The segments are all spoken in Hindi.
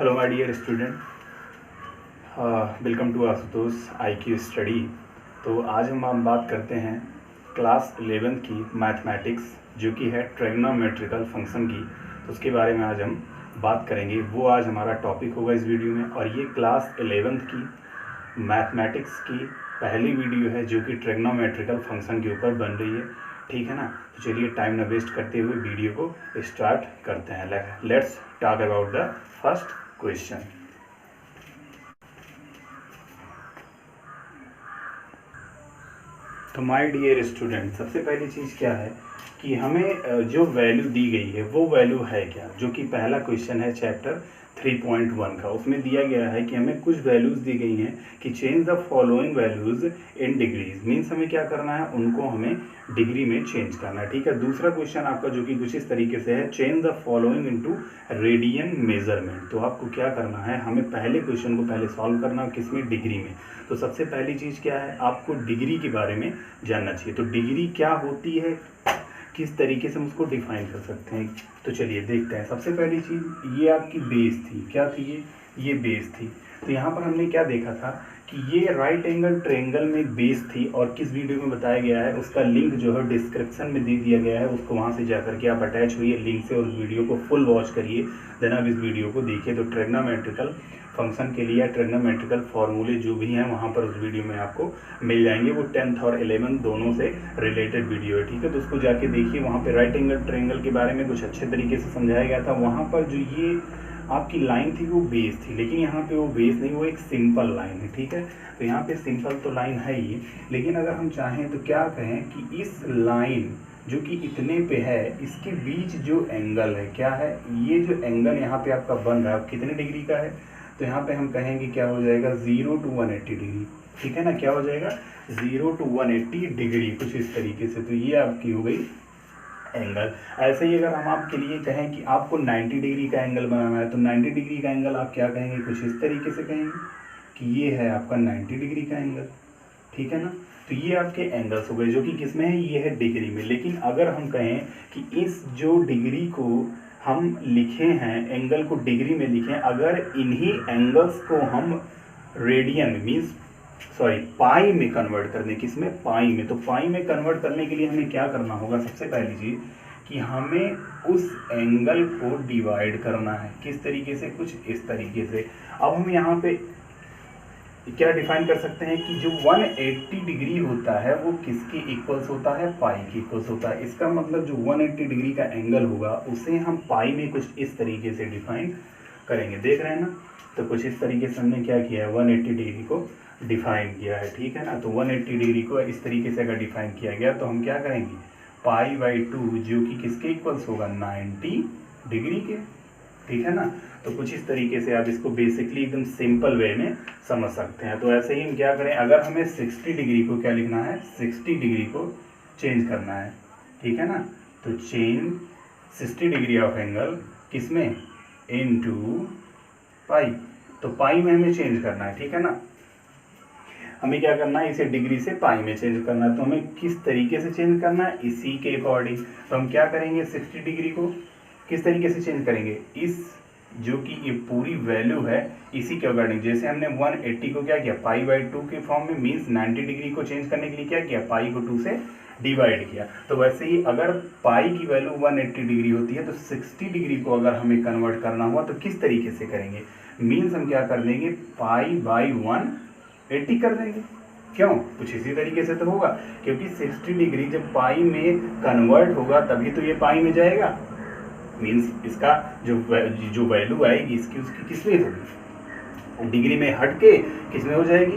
Hello my dear student, welcome to Ashutosh IQ study. तो आज हम बात करते हैं क्लास 11 की मैथमेटिक्स जो कि है ट्रिग्नोमेट्रिकल फंक्शन की। तो उसके बारे में आज हम बात करेंगे, वो आज हमारा टॉपिक होगा इस वीडियो में। और ये क्लास 11 की मैथमेटिक्स की पहली वीडियो है जो कि ट्रिग्नोमेट्रिकल फंक्शन के ऊपर बन रही है, ठीक है ना। तो चलिए टाइम न वेस्ट करते हुए वीडियो को स्टार्ट करते हैं। Let's talk about the first question. तो माय डियर स्टूडेंट, सबसे पहली चीज़ क्या है कि हमें जो वैल्यू दी गई है वो वैल्यू है क्या, जो कि पहला क्वेश्चन है चैप्टर 3.1 का। उसमें दिया गया है कि हमें कुछ वैल्यूज़ दी गई हैं कि change the following values in degrees. Means हमें क्या करना है, उनको हमें डिग्री में चेंज करना है, ठीक है। दूसरा क्वेश्चन आपका जो कि कुछ इस तरीके से है, change the following into radian measurement. तो आपको क्या करना है, हमें पहले क्वेश्चन को पहले सॉल्व करना है, किसमें, डिग्री में। तो सबसे पहली चीज़ क्या है, आपको डिग्री के बारे में जानना चाहिए। तो डिग्री क्या होती है, किस तरीके से हम उसको डिफाइन कर सकते हैं। तो चलिए देखते हैं। सबसे पहली चीज़, ये आपकी बेस थी, क्या थी ये बेस थी। तो यहाँ पर हमने क्या देखा था कि ये राइट एंगल ट्रायंगल में बेस थी, और किस वीडियो में बताया गया है उसका लिंक जो है डिस्क्रिप्शन में दे दिया गया है, उसको वहाँ से जाकर के आप अटैच हुई लिंक से उस वीडियो को फुल वॉच करिए, देन आप इस वीडियो को देखिए। तो ट्रिग्नोमेट्रिकल फंक्शन के लिए या ट्रिग्नोमेट्रिकल फॉर्मूले जो भी हैं वहाँ पर उस वीडियो में आपको मिल जाएंगे। वो 10th और 11th दोनों से रिलेटेड वीडियो है, ठीक है। तो उसको जाके देखिए, वहाँ पे राइट एंगल ट्रायंगल के बारे में कुछ अच्छे तरीके से समझाया गया था। वहाँ पर जो ये आपकी लाइन थी वो बेस थी, लेकिन यहाँ पे वो बेस नहीं, वो एक सिंपल लाइन है, ठीक है। तो यहाँ पे सिंपल तो लाइन है ही, लेकिन अगर हम चाहें तो क्या कहें कि इस लाइन जो कि इतने पे है, इसके बीच जो एंगल है क्या है, ये जो एंगल यहाँ पे आपका बन रहा है कितने डिग्री का है। तो यहाँ पे हम कहेंगे क्या हो जाएगा, 0 to 180 डिग्री, ठीक है ना। क्या हो जाएगा, 0 to 180 डिग्री, कुछ इस तरीके से। तो ये आपकी हो गई एंगल। ऐसे ही अगर हम आपके लिए कहें कि आपको 90 डिग्री का एंगल बनाना है, तो 90 डिग्री का एंगल आप क्या कहेंगे, कुछ इस तरीके से कहेंगे कि ये है आपका 90 डिग्री का एंगल, ठीक है ना। तो ये आपके एंगल्स हो गए जो कि किस में है, ये है डिग्री में। लेकिन अगर हम कहें कि इस जो डिग्री को हम लिखे हैं, एंगल को डिग्री में लिखें, अगर इन्हीं एंगल्स को हम रेडियन मीन्स पाई में कन्वर्ट करने, किसमें, पाई में। तो पाई में कन्वर्ट करने के लिए हमें क्या करना होगा, सबसे पहली चीज़ कि हमें उस एंगल को डिवाइड करना है। किस तरीके से, कुछ इस तरीके से। अब हम यहाँ पे क्या डिफाइन कर सकते हैं कि जो 180 डिग्री होता है वो किसके इक्वल्स होता है, पाई के इक्वल्स होता है। इसका मतलब जो 180 डिग्री का एंगल होगा उसे हम पाई में कुछ इस तरीके से डिफाइन करेंगे, देख रहे हैं ना। तो कुछ इस तरीके से हमने क्या किया है, 180 डिग्री को डिफाइन किया है, ठीक है ना। तो 180 डिग्री को इस तरीके से अगर डिफाइन किया गया तो हम क्या करेंगे, π/2 जो कि किसके इक्वल्स होगा, 90 डिग्री के, ठीक है ना। तो कुछ इस तरीके से आप इसको बेसिकली एकदम सिंपल वे में समझ सकते हैं। तो ऐसे ही हम क्या करें, अगर हमें 60 डिग्री को क्या लिखना है, 60 डिग्री को चेंज करना है, ठीक है ना। तो चेंज 60 डिग्री ऑफ एंगल किसमें, इनटू पाई। तो पाई में हमें चेंज करना है, ठीक है ना। हमें क्या करना है, इसे डिग्री से पाई में चेंज करना है। तो हमें किस तरीके से चेंज करना है, इसी के अकॉर्डिंग। तो हम क्या करेंगे, 60 डिग्री को किस तरीके से चेंज करेंगे, इस जो कि ये पूरी वैल्यू है इसी के अकॉर्डिंग। जैसे हमने 180 को क्या किया, π/2 के फॉर्म में, मीन्स 90 डिग्री को चेंज करने के लिए क्या किया, पाई को 2 से डिवाइड किया। तो वैसे ही अगर पाई की वैल्यू 180 डिग्री होती है तो 60 डिग्री को अगर हमें कन्वर्ट करना हुआ तो किस तरीके से करेंगे, मीन्स हम क्या कर देंगे, π/180 कर देंगे। क्यों, कुछ इसी तरीके से तो होगा, क्योंकि 60 डिग्री जब पाई में कन्वर्ट होगा तभी तो ये पाई में जाएगा। मीन्स इसका जो वैल्यू आएगी इसकी, उसकी किस में होगी, डिग्री में हट के किस में हो जाएगी,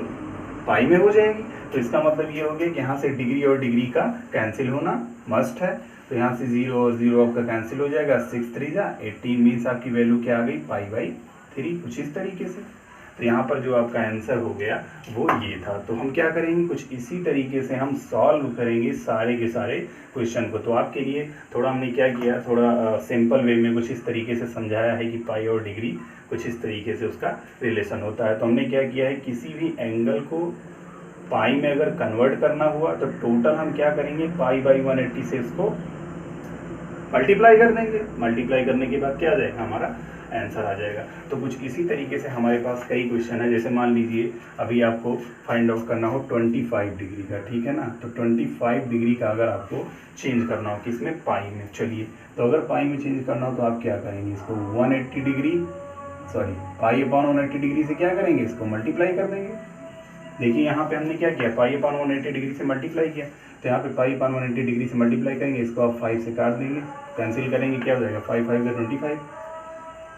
पाई में हो जाएगी। तो इसका मतलब ये हो गया कि यहाँ से डिग्री और डिग्री का कैंसिल होना मस्ट है। तो यहाँ से 0 और 0 आपका कैंसिल हो जाएगा, 6 3 जा 18, मीन्स आपकी वैल्यू क्या आ गई, π/3, कुछ इस तरीके से। तो यहाँ पर जो आपका आंसर हो गया वो ये था। तो हम क्या करेंगे, कुछ इसी तरीके से हम सॉल्व करेंगे सारे के सारे क्वेश्चन को। तो आपके लिए थोड़ा हमने क्या किया, थोड़ा सिंपल वे में कुछ इस तरीके से समझाया है कि पाई और डिग्री कुछ इस तरीके से उसका रिलेशन होता है। तो हमने क्या किया है, किसी भी एंगल को पाई में अगर कन्वर्ट करना हुआ तो टोटल हम क्या करेंगे, π/180 से इसको मल्टीप्लाई कर देंगे। मल्टीप्लाई करने के बाद क्या आ जाएगा हमारा आंसर आ जाएगा। तो कुछ इसी तरीके से हमारे पास कई क्वेश्चन है, जैसे मान लीजिए अभी आपको फाइंड आउट करना हो 25 डिग्री का, ठीक है ना। तो 25 डिग्री का अगर आपको चेंज करना हो किसमें, पाई में। चलिए, तो अगर पाई में चेंज करना हो तो आप क्या करेंगे, इसको 180 degree sorry pi upon 180 degree से क्या करेंगे, इसको मल्टीप्लाई कर देंगे। देखिए यहाँ पे हमने क्या किया, पाई अपॉन 180 डिग्री से मल्टीप्लाई किया, तो यहाँ पे पाई अपॉन 180 डिग्री से मल्टीप्लाई करेंगे, इसको आप 5 से काट देंगे, कैंसिल करेंगे, क्या हो जाएगा 5 5 से 25,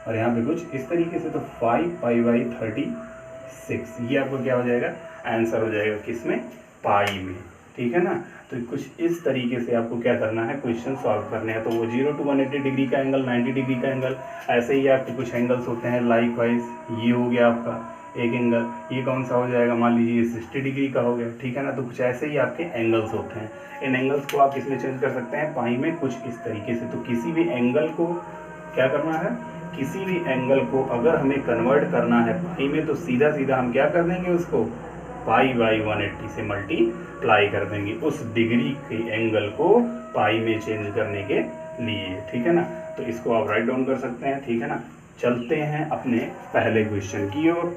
और यहाँ पे कुछ इस तरीके से, तो 5 पाई बाई 36, ये आपको क्या हो जाएगा, आंसर हो जाएगा किसमें, पाई में, ठीक है ना। तो कुछ इस तरीके से आपको क्या करना है, क्वेश्चन सॉल्व करने हैं। तो वो 0 to 180 डिग्री का एंगल, 90 डिग्री का एंगल, ऐसे ही आपके कुछ एंगल्स होते हैं। लाइक वाइज ये हो गया आपका एक एंगल, ये कौन सा हो जाएगा, मान लीजिए 60 डिग्री का हो गया, ठीक है ना। तो कुछ ऐसे ही आपके एंगल्स होते हैं। इन एंगल्स को आप इसमें चेंज कर सकते हैं पाई में, कुछ इस तरीके से। तो किसी भी एंगल को क्या करना है, किसी भी एंगल को अगर हमें कन्वर्ट करना है पाई में, तो सीधा सीधा हम क्या कर देंगे, उसको पाई बाई 180 से मल्टीप्लाई कर देंगे, उस डिग्री के एंगल को पाई में चेंज करने के लिए, ठीक है ना। तो इसको आप राइट डाउन कर सकते हैं, ठीक है ना। चलते हैं अपने पहले क्वेश्चन की ओर।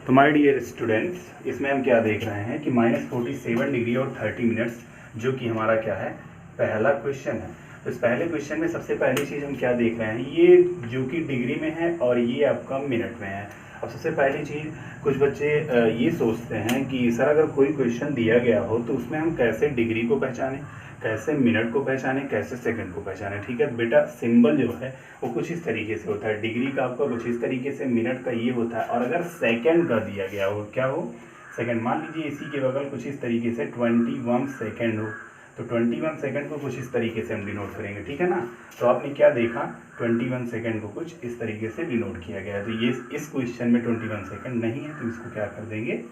तो माय डियर स्टूडेंट्स, इसमें हम क्या देख रहे हैं कि -47 डिग्री और 30 मिनट्स, जो कि हमारा क्या है, पहला क्वेश्चन है। तो इस पहले क्वेश्चन में सबसे पहली चीज़ हम क्या देख रहे हैं, ये जो कि डिग्री में है और ये आपका मिनट में है। अब सबसे पहली चीज़, कुछ बच्चे ये सोचते हैं कि सर अगर कोई क्वेश्चन दिया गया हो तो उसमें हम कैसे डिग्री को पहचानें, कैसे मिनट को पहचाने, कैसे सेकंड को पहचाने। ठीक है बेटा, सिंबल जो है वो कुछ इस तरीके से होता है, डिग्री का आपका कुछ इस तरीके से, मिनट का ये होता है। और अगर सेकंड का दिया गया हो, क्या हो, सेकंड, मान लीजिए इसी के बगल कुछ इस तरीके से 21 सेकंड हो, तो 21 सेकंड को कुछ इस तरीके से हम डिनोट करेंगे, ठीक है ना। तो आपने क्या देखा, 21 सेकंड को कुछ इस तरीके से डिनोट किया गया है। तो ये इस क्वेश्चन में 21 सेकंड नहीं है, तो इसको क्या कर देंगे,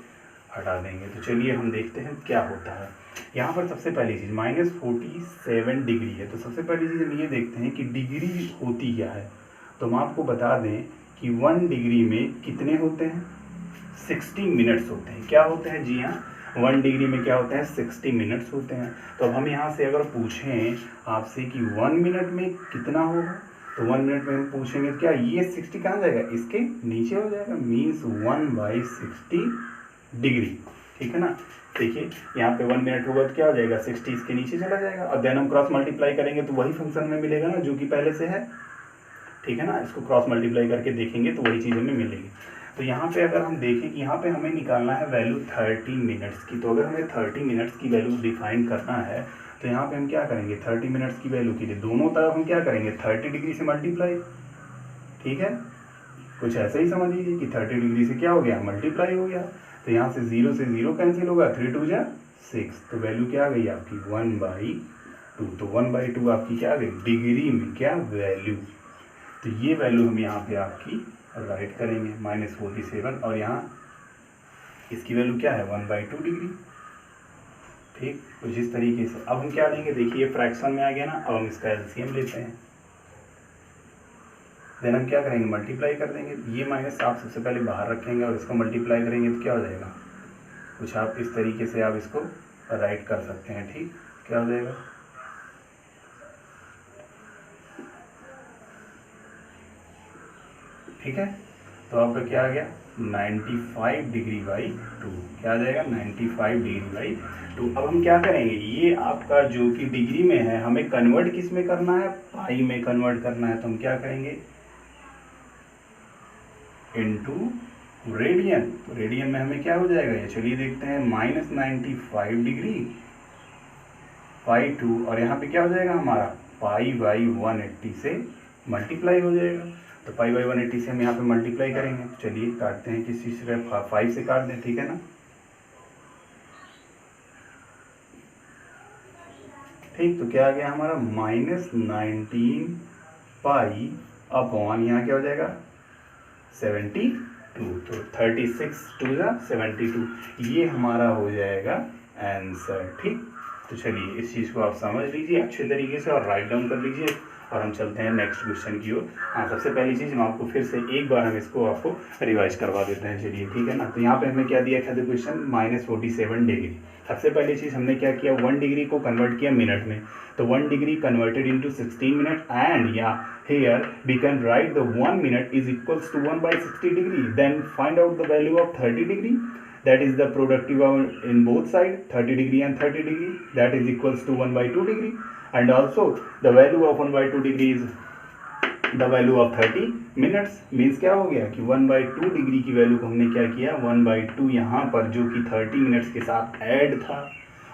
हटा देंगे। तो चलिए हम देखते हैं क्या होता है। यहाँ पर सबसे पहली चीज़ -47 डिग्री है, तो सबसे पहली चीज़ हम ये देखते हैं कि डिग्री होती क्या है। तो हम आपको बता दें कि 1 डिग्री में कितने होते हैं, 60 मिनट्स होते हैं। क्या होते हैं, जी हाँ, 1 डिग्री में क्या होते हैं, 60 मिनट्स होते हैं। तो अब हम यहाँ से अगर पूछें आपसे कि 1 मिनट में कितना होगा, तो 1 मिनट में हम पूछेंगे क्या, ये 60 कहाँ जाएगा, इसके नीचे हो जाएगा, मीन्स 1/60 डिग्री, ठीक है ना। देखिए यहाँ पे 1 मिनट होगा तो क्या हो जाएगा, 60 इसके नीचे चला जाएगा, और देन हम क्रॉस मल्टीप्लाई करेंगे तो वही फंक्शन में मिलेगा ना जो कि पहले से है, ठीक है ना। इसको क्रॉस मल्टीप्लाई करके देखेंगे तो वही चीज़ हमें मिलेगी। तो यहाँ पे अगर हम देखें कि यहाँ पे हमें निकालना है वैल्यू 30 मिनट्स की, तो अगर हमें 30 मिनट्स की वैल्यू डिफाइन करना है तो यहाँ पे हम क्या करेंगे, 30 मिनट्स की वैल्यू के लिए दोनों तरफ हम क्या करेंगे, 30 डिग्री से मल्टीप्लाई, ठीक है। कुछ ऐसे ही समझ लीजिए कि 30 डिग्री से क्या हो गया, मल्टीप्लाई हो गया। तो यहाँ से 0 से 0 कैंसिल होगा, 3 2 जा 6, तो वैल्यू क्या आ गई आपकी 1/2। तो 1/2 आपकी क्या आ गई, डिग्री में क्या वैल्यू। तो ये वैल्यू हम यहाँ पे आपकी राइट करेंगे -47, और यहाँ इसकी वैल्यू क्या है 1/2 डिग्री, ठीक। कुछ इस तरीके से अब हम क्या लेंगे, देखिए फ्रैक्शन में आ गया ना, अब हम इसका एलसीएम लेते हैं, देन हम क्या करेंगे, मल्टीप्लाई कर देंगे। ये माइनस आप सबसे पहले बाहर रखेंगे और इसको मल्टीप्लाई करेंगे तो क्या हो जाएगा, कुछ आप इस तरीके से आप इसको राइट कर सकते हैं, ठीक। क्या हो जाएगा, ठीक है। तो आपका क्या आ गया 95 डिग्री बाई 2, क्या आ जाएगा 95 डिग्री बाई 2। अब हम क्या करेंगे, ये आपका जो कि डिग्री में है हमें कन्वर्ट किस में करना है, पाई में कन्वर्ट करना है। तो हम क्या करेंगे, इनटू रेडियन। तो रेडियन में हमें क्या हो जाएगा, ये चलिए देखते हैं, -95 डिग्री बाई 2, और यहाँ पे क्या हो जाएगा हमारा, पाई बाई 180 से मल्टीप्लाई हो जाएगा। तो पाई बाई 180 से हम यहाँ पे मल्टीप्लाई करेंगे। तो चलिए काटते हैं, किसी से 5 से काट दें, ठीक है ना। ठीक, तो क्या आ गया हमारा -19 पाई अपॉन, यहाँ क्या हो जाएगा 72, तो 36 2 जा 72, ये हमारा हो जाएगा आंसर, ठीक। तो चलिए इस चीज़ को आप समझ लीजिए अच्छे तरीके से और राइट डाउन कर लीजिए। और हम चलते हैं नेक्स्ट क्वेश्चन की ओर। हाँ, सबसे पहली चीज़ हम आपको फिर से एक बार हम इसको आपको रिवाइज करवा देते हैं, चलिए ठीक है ना। तो यहाँ पे हमें क्या दिया था क्वेश्चन, -47 डिग्री। सबसे पहली चीज़ हमने क्या किया, 1 डिग्री को कन्वर्ट किया मिनट में, तो 1 degree converted into 16 minute, and या here we can write the 1 minute is equals to 1/60 degree. Then find out the value of 30 degree, that is the productive hour in both side, 30 degree and 30 degree, that is equals to 1/2 degree, and also the value of 1/2 degree is the value of 30 minutes। Means क्या हो गया कि 1/2 डिग्री की वैल्यू को हमने क्या किया, 1/2 यहाँ पर जो कि 30 मिनट्स के साथ ऐड था,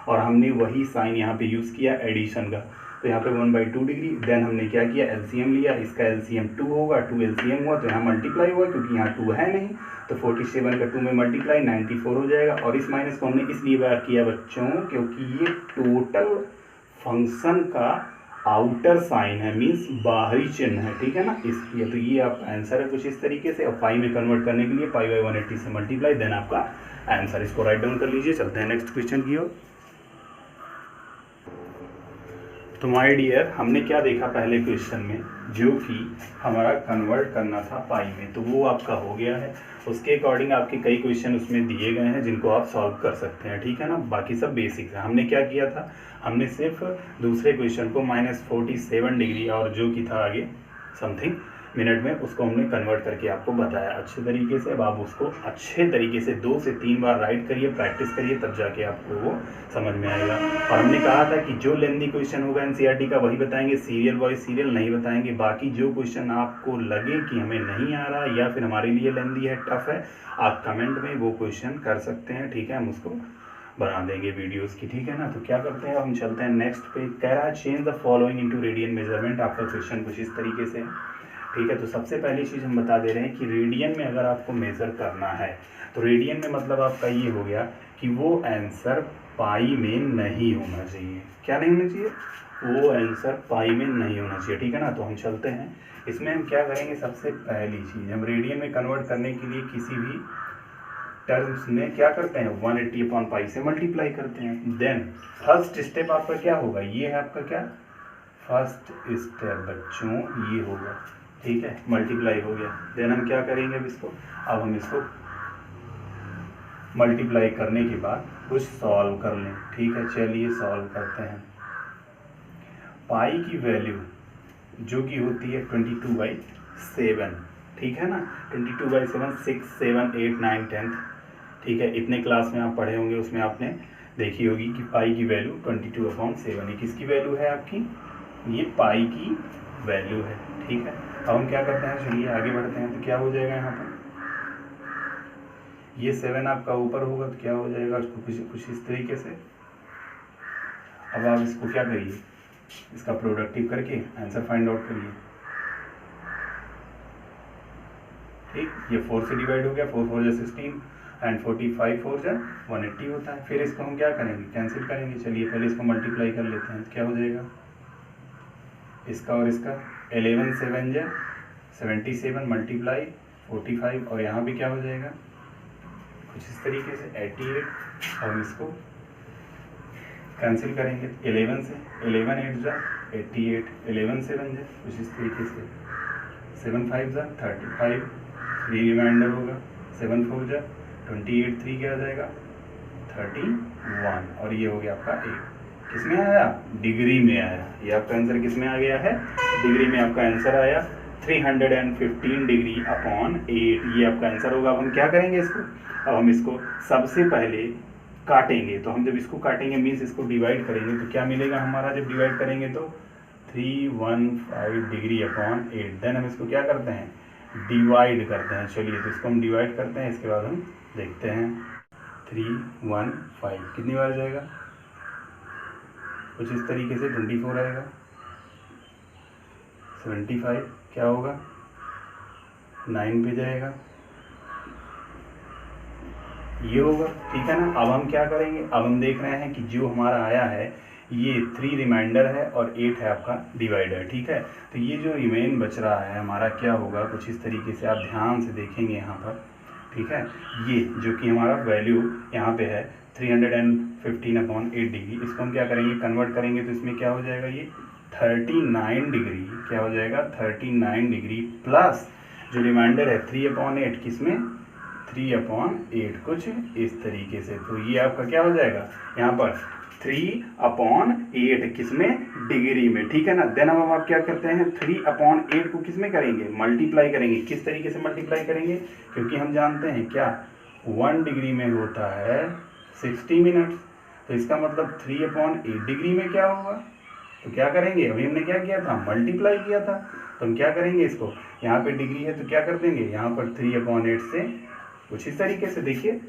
और हमने वही साइन यहाँ पे यूज़ किया एडिशन का। तो यहाँ पे 1/2 डिग्री, देन हमने क्या किया, एलसीएम लिया, इसका एलसीएम 2 होगा, 2 एलसीएम हुआ तो यहाँ मल्टीप्लाई हुआ, क्योंकि यहाँ 2 है नहीं, तो 47 का 2 में मल्टीप्लाई 94 हो जाएगा। और इस माइनस को हमने इसलिए बार किया बच्चों क्योंकि ये टोटल फंक्शन का आउटर साइन है, मीन्स बाहरी चिन्ह है, ठीक है ना, इसलिए। तो ये आपका आंसर है कुछ इस तरीके से। और पाई में कन्वर्ट करने के लिए पाई बाई 180 से मल्टीप्लाई, देन आपका आंसर। इसको राइट डाउन कर लीजिए, चलते हैं नेक्स्ट क्वेश्चन की ओर। तो माय डियर, हमने क्या देखा पहले क्वेश्चन में, जो कि हमारा कन्वर्ट करना था पाई में, तो वो आपका हो गया है। उसके अकॉर्डिंग आपके कई क्वेश्चन उसमें दिए गए हैं जिनको आप सॉल्व कर सकते हैं, ठीक है ना। बाकी सब बेसिक्स है। हमने क्या किया था, हमने सिर्फ दूसरे क्वेश्चन को -47 डिग्री और जो कि था आगे समथिंग मिनट में, उसको हमने कन्वर्ट करके आपको बताया अच्छे तरीके से। अब आप उसको अच्छे तरीके से 2 से 3 बार राइट करिए, प्रैक्टिस करिए, तब जाके आपको वो समझ में आएगा। और हमने कहा था कि जो लेंदी क्वेश्चन होगा एनसीईआरटी का वही बताएंगे, सीरियल वाइज सीरियल नहीं बताएंगे। बाकी जो क्वेश्चन आपको लगे कि हमें नहीं आ रहा या फिर हमारे लिए लेंदी है, टफ है, आप कमेंट में वो क्वेश्चन कर सकते हैं, ठीक है, हम उसको बना देंगे वीडियोस की, ठीक है ना। तो क्या करते हैं, हम चलते हैं नेक्स्ट पे। कह रहा है change the following into radian measurement. आपका क्वेश्चन कुछ इस तरीके से है, ठीक है। तो सबसे पहली चीज़ हम बता दे रहे हैं कि रेडियन में अगर आपको मेज़र करना है, तो रेडियन में मतलब आपका ये हो गया कि वो आंसर पाई में नहीं होना चाहिए। क्या नहीं होना चाहिए, वो आंसर पाई में नहीं होना चाहिए, ठीक है ना। तो हम चलते हैं इसमें, हम क्या करेंगे, सबसे पहली चीज़ हम रेडियन में कन्वर्ट करने के लिए किसी भी टर्म्स में क्या करते हैं, 180/पाई से मल्टीप्लाई करते हैं। देन फर्स्ट स्टेप आपका क्या होगा, ये है आपका क्या फर्स्ट स्टेप बच्चों, ये होगा, ठीक है, मल्टीप्लाई हो गया। देन हम क्या करेंगे, अब हम इसको मल्टीप्लाई करने के बाद कुछ सॉल्व कर लें, ठीक है। चलिए सॉल्व करते हैं। पाई की वैल्यू जो कि होती है 22/7, ठीक है ना, 22/7, 6, 7, 8, 9, 10, ठीक है। इतने क्लास में आप पढ़े होंगे, उसमें आपने देखी होगी कि पाई की वैल्यू 22/7। ये किसकी वैल्यू है आपकी, ये पाई की वैल्यू है, ठीक है। अब हम क्या करते हैं, चलिए आगे बढ़ते हैं। तो क्या हो जाएगा यहाँ पर, ये 7 आपका ऊपर होगा तो क्या हो जाएगा, उसको कुछ इस तरीके से। अब आप इसको क्या करिए, इसका प्रोडक्टिव करके आंसर फाइंड आउट करिए, ठीक। ये 4 से डिवाइड हो गया, 4 4 जा 16 एंड 45 4 जा 180 होता है। फिर इसको हम क्या करेंगे, कैंसिल करेंगे। चलिए पहले इसको मल्टीप्लाई कर लेते हैं, क्या हो जाएगा, इसका और इसका 11 7 जा 77 मल्टीप्लाई 45, और यहाँ भी क्या हो जाएगा कुछ इस तरीके से 88, और इसको कैंसिल करेंगे 11 से, 11 8 जा 88, 11 7 जा कुछ इस तरीके से 7 5 जा 35, 3 रिमाइंडर होगा, 7 4 जा 28, 3 क्या आ जाएगा 31, और ये हो गया आपका 8। किसमें आया, डिग्री में आया। ये आपका आंसर किसमें आ गया है, डिग्री में आपका आंसर आया 315 डिग्री अपॉन 8, ये आपका आंसर होगा। अब हम क्या करेंगे इसको, अब हम इसको सबसे पहले काटेंगे। तो हम जब इसको काटेंगे मीन्स इसको डिवाइड करेंगे, तो क्या मिलेगा हमारा, जब डिवाइड करेंगे तो 315 डिग्री अपॉन 8। देन हम इसको क्या करते हैं, डिवाइड करते हैं। चलिए तो इसको हम डिवाइड करते हैं, इसके बाद हम देखते हैं 315 कितनी बार जाएगा, कुछ इस तरीके से 24 आएगा, 75 क्या होगा 9 पे जाएगा, ये होगा, ठीक है ना। अब हम क्या करेंगे, अब हम देख रहे हैं कि जो हमारा आया है ये 3 रिमाइंडर है और 8 है आपका डिवाइडर, ठीक है। तो ये जो रिमेन बच रहा है हमारा क्या होगा, कुछ इस तरीके से आप ध्यान से देखेंगे यहाँ पर, ठीक है। ये जो कि हमारा वैल्यू यहाँ पे है 315/8 डिग्री, इसको हम क्या करेंगे, कन्वर्ट करेंगे तो इसमें क्या हो जाएगा, ये 39 डिग्री, क्या हो जाएगा 39 डिग्री प्लस जो रिमाइंडर है 3/8, किसमें 3/8, कुछ इस तरीके से। तो ये आपका क्या हो जाएगा यहाँ पर 3/8 किसमें डिग्री में, ठीक है ना। देन अब हम आप क्या करते हैं 3/8 को किसमें करेंगे मल्टीप्लाई करेंगे। किस तरीके से मल्टीप्लाई करेंगे, क्योंकि हम जानते हैं क्या 1 डिग्री में होता है 60 मिनट, तो इसका मतलब 3/8 डिग्री में क्या होगा, तो क्या करेंगे अभी हमने क्या किया था मल्टीप्लाई किया था, तो हम क्या करेंगे इसको, यहाँ पे डिग्री है तो क्या कर देंगे यहाँ पर 3/8 से कुछ इस तरीके से। देखिए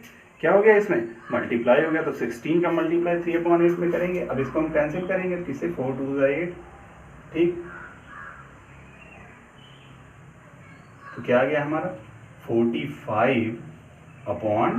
क्या हो गया इसमें मल्टीप्लाई हो गया, तो 16 का मल्टीप्लाई 3/8 में करेंगे। अब इसको हम कैंसिल करेंगे तो किससे 4 2 8, ठीक। तो क्या आ गया हमारा 45/2,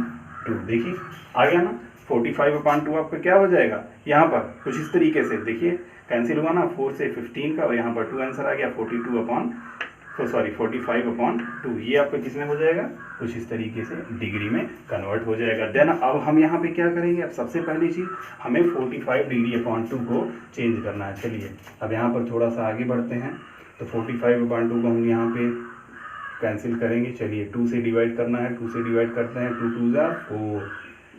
देखिए आ गया ना 45/2 आपका क्या हो जाएगा यहाँ पर कुछ इस तरीके से। देखिए कैंसिल हुआ ना 4 से 15 का, और यहाँ पर 2 आंसर आ गया 45/2। ये आपका किसमें हो जाएगा कुछ इस तरीके से डिग्री में कन्वर्ट हो जाएगा। देन अब हम यहाँ पे क्या करेंगे, अब सबसे पहली चीज़ हमें 45°/2 को चेंज करना है। चलिए अब यहाँ पर थोड़ा सा आगे बढ़ते हैं, तो 45/2 को हम यहाँ पे कैंसिल करेंगे। चलिए 2 से डिवाइड करना है, 2 से डिवाइड करते हैं, 2 2 4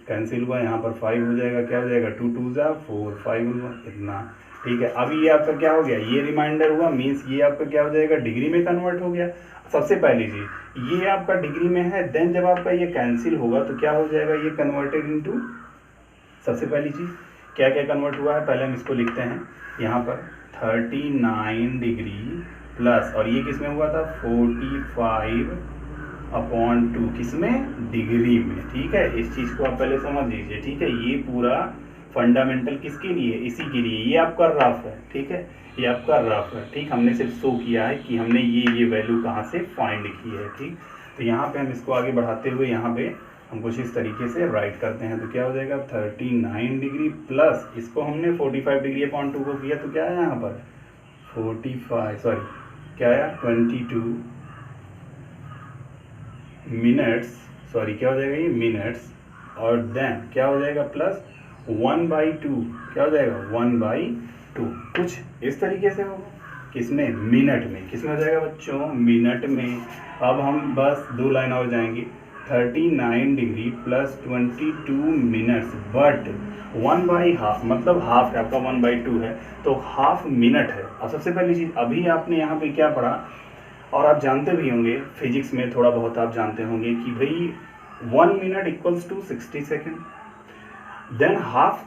कैंसिल हुआ, यहाँ पर 5 हो जाएगा, क्या हो जाएगा 2 2 4 5 हुआ इतना, ठीक है। अब ये आपका क्या हो गया, ये रिमाइंडर हुआ, मीन्स ये आपका क्या हो जाएगा डिग्री में कन्वर्ट हो गया। सबसे पहली चीज ये आपका डिग्री में है, देन जब आपका ये कैंसिल होगा तो क्या हो जाएगा ये कन्वर्टेड इनटू, सबसे पहली चीज क्या क्या कन्वर्ट हुआ है पहले हम इसको लिखते हैं यहाँ पर 39 डिग्री प्लस, और ये किसमें हुआ था 45/2 किसमें डिग्री में, ठीक है। इस चीज को आप पहले समझ लीजिए, ठीक है। ये पूरा फंडामेंटल किसके लिए, इसी के लिए। ये आपका रफ है, ठीक है, ये आपका रफ है, ठीक। हमने सिर्फ शो किया है कि हमने ये वैल्यू कहाँ से फाइंड की है, ठीक। तो यहाँ पे हम इसको आगे बढ़ाते हुए यहाँ पे हम कुछ इस तरीके से राइट करते हैं, तो क्या हो जाएगा 39 डिग्री प्लस इसको हमने 45°/2 को किया, तो क्या है यहाँ पर 22 मिनट्स, क्या हो जाएगा ये मिनट्स, और देन क्या हो जाएगा प्लस 1/2, क्या हो जाएगा 1/2, कुछ इस तरीके से होगा। किसमें मिनट में, किसमें हो जाएगा बच्चों मिनट में। अब हम बस 2 लाइन और जाएंगे 39 डिग्री प्लस 22 मिनट्स, बट 1/2 मतलब हाफ है आपका 1/2 है, तो हाफ मिनट है। और सबसे पहली चीज़ अभी आपने यहाँ पे क्या पढ़ा, और आप जानते भी होंगे फिजिक्स में थोड़ा बहुत आप जानते होंगे कि भाई 1 minute equals to 60 second, then half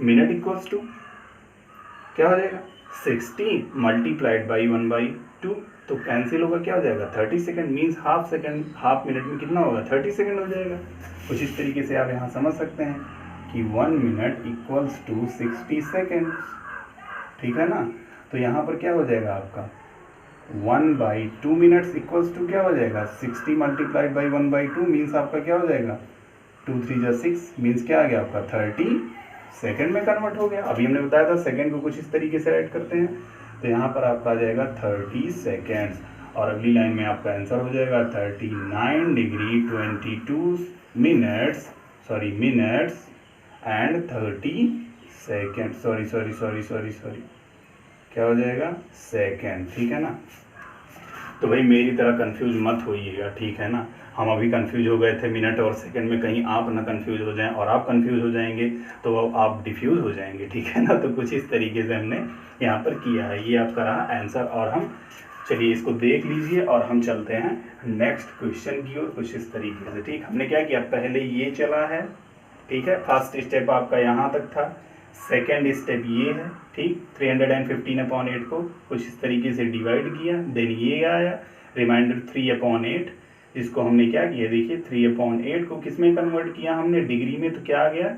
minute equals to क्या हो जाएगा 60 मल्टीप्लाइड बाई 1/2, तो कैंसिल होगा, क्या हो जाएगा 30 सेकेंड, मीन्स हाफ मिनट में कितना होगा 30 सेकेंड हो जाएगा। कुछ इस तरीके से आप यहाँ समझ सकते हैं कि 1 मिनट इक्वल्स टू 60 सेकेंड, ठीक है ना। तो यहाँ पर क्या हो जाएगा आपका 1/2 मिनट्स इक्वल्स टू क्या हो जाएगा 60 मल्टीप्लाइड बाई 1/2, मीन्स आपका क्या हो जाएगा 2 3 6, मीन्स क्या आ गया आपका 30 सेकेंड में कन्वर्ट हो गया। अभी हमने बताया था सेकेंड को कुछ इस तरीके से राइट करते हैं, तो यहाँ पर आपका आ जाएगा 30 सेकेंड्स, और अगली लाइन में आपका आंसर हो जाएगा 39 degree 22 minutes and 30 second, sorry क्या हो जाएगा सेकेंड, ठीक है ना। तो भाई मेरी तरह कंफ्यूज मत होइएगा, ठीक है ना। हम अभी कंफ्यूज हो गए थे मिनट और सेकंड में, कहीं आप ना कंफ्यूज हो जाएं, और आप कंफ्यूज हो जाएंगे तो आप डिफ्यूज हो जाएंगे, ठीक है ना। तो कुछ इस तरीके से हमने यहाँ पर किया है, ये आपका रहा आंसर। और हम चलिए इसको देख लीजिए और हम चलते हैं नेक्स्ट क्वेश्चन की ओर कुछ इस तरीके से, ठीक। हमने क्या किया पहले ये चला है, ठीक है, फर्स्ट स्टेप आपका यहाँ तक था, सेकेंड स्टेप ये है, ठीक। 315/8 को कुछ इस तरीके से डिवाइड किया, देन ये आया रिमाइंडर 3/8, इसको हमने क्या किया देखिए 3/8 को किस में कन्वर्ट किया हमने डिग्री में, तो क्या आ गया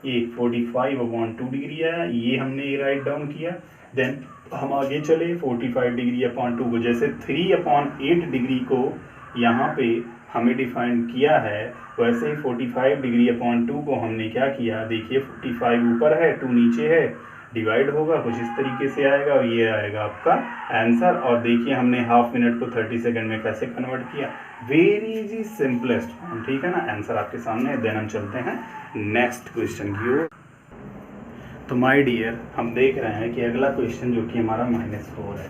ये 45/2 डिग्री आया, ये हमने ये राइट डाउन किया। देन हम आगे चले 45°/2 को, जैसे 3/8 डिग्री को यहाँ पे हमें डिफाइन किया है, वैसे ही 45°/2 को हमने क्या किया देखिए 45 ऊपर है 2 नीचे है, डिवाइड होगा कुछ इस तरीके से आएगा, और ये आएगा आपका आंसर। और देखिए हमने हाफ मिनट को 30 सेकंड में कैसे कन्वर्ट किया, वेरी इजी सिंपलेस्ट फॉर्म, ठीक है ना। आंसर आपके सामने है। देन हम चलते हैं नेक्स्ट क्वेश्चन की ओर। तो माय डियर, हम देख रहे हैं कि अगला क्वेश्चन जो कि हमारा -4 है।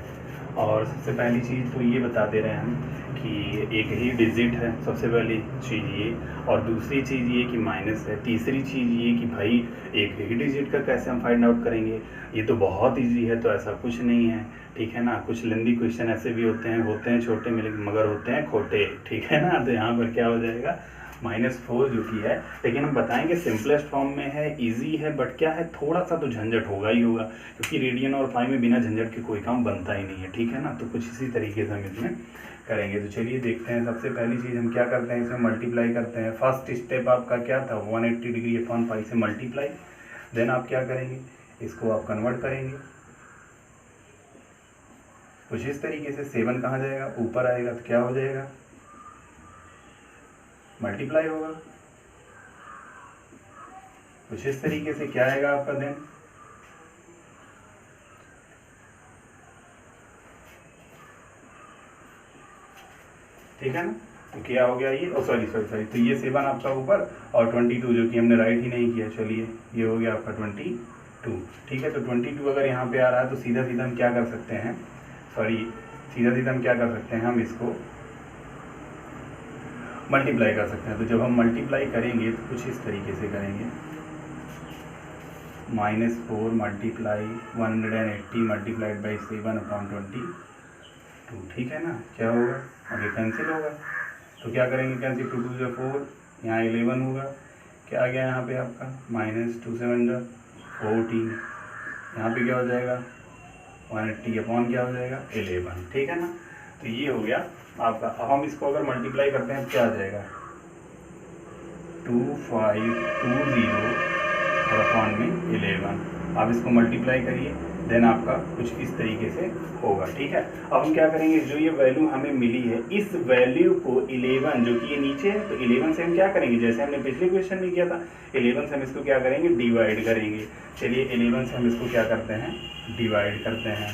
और सबसे पहली चीज़ तो ये बता दे रहे हैं हम कि एक ही डिजिट है, सबसे पहली चीज़ ये। और दूसरी चीज़ ये कि माइनस है। तीसरी चीज़ ये कि भाई एक ही डिजिट का कैसे हम फाइंड आउट करेंगे, ये तो बहुत ईजी है। तो ऐसा कुछ नहीं है, ठीक है ना। कुछ लेंदी क्वेश्चन ऐसे भी होते हैं छोटे मगर होते हैं खोटे, ठीक है ना। तो यहाँ पर क्या हो जाएगा, -4 जो कि है। लेकिन हम बताएंगे सिंपलेस्ट फॉर्म में है, इजी है, बट क्या है, थोड़ा सा तो झंझट होगा ही होगा, क्योंकि रेडियन और पाई में बिना झंझट के कोई काम बनता ही नहीं है, ठीक है ना। तो कुछ इसी तरीके से हम इसमें करेंगे। तो चलिए देखते हैं। सबसे पहली चीज़ हम क्या करते हैं, इसमें मल्टीप्लाई करते हैं। फर्स्ट स्टेप आपका क्या था, 180 डिग्री अपॉन पाई से मल्टीप्लाई। देन आप क्या करेंगे, इसको आप कन्वर्ट करेंगे कुछ इस तरीके से। 7 कहाँ जाएगा, ऊपर आएगा, तो क्या हो जाएगा, मल्टीप्लाई होगा कुछ इस तरीके से। क्या आएगा आपका देन, ठीक है ना। तो क्या हो गया ये, सॉरी, तो ये 7 आपका ऊपर और 22 जो कि हमने राइट ही नहीं किया। चलिए ये हो गया आपका 22, ठीक है। तो 22 अगर यहाँ पे आ रहा है तो सीधा सीधा हम क्या कर सकते हैं, हम इसको मल्टीप्लाई कर सकते हैं। तो जब हम मल्टीप्लाई करेंगे तो कुछ इस तरीके से करेंगे, -4 मल्टीप्लाई 180 मल्टीप्लाइड बाई 7 अपॉन 22, ठीक है ना। क्या होगा, आगे कैंसिल होगा, तो क्या करेंगे, कैंसिल, 2 2 4, यहाँ 11 होगा। क्या आ गया यहाँ पे आपका, -2 7 14, यहाँ पे क्या हो जाएगा, 180 अपॉन क्या हो जाएगा, 11, ठीक है ना। तो ये हो गया आपका। अब हम इसको अगर मल्टीप्लाई करते हैं तो क्या आ जाएगा, 2520 और अपॉन में 11। आप इसको मल्टीप्लाई करिए, देन आपका कुछ इस तरीके से होगा, ठीक है। अब हम क्या करेंगे, जो ये वैल्यू हमें मिली है, इस वैल्यू को 11 जो कि ये नीचे है, तो 11 से हम क्या करेंगे, जैसे हमने पिछले क्वेश्चन में किया था, 11 से हम इसको क्या करेंगे, डिवाइड करेंगे। चलिए 11 से हम इसको क्या करते हैं, डिवाइड करते हैं।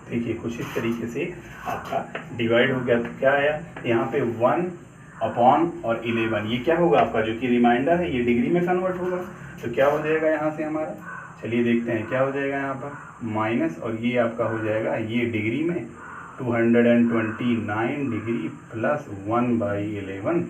देखिए कुछ इस तरीके से आपका डिवाइड हो गया। तो क्या आया यहाँ पे, 1 अपॉन और 11, ये क्या होगा आपका, जो कि रिमाइंडर है, ये डिग्री में कन्वर्ट होगा। तो क्या हो जाएगा यहाँ से हमारा, चलिए देखते हैं क्या हो जाएगा यहाँ पर, माइनस, और ये आपका हो जाएगा, ये डिग्री में 229 डिग्री प्लस 1/11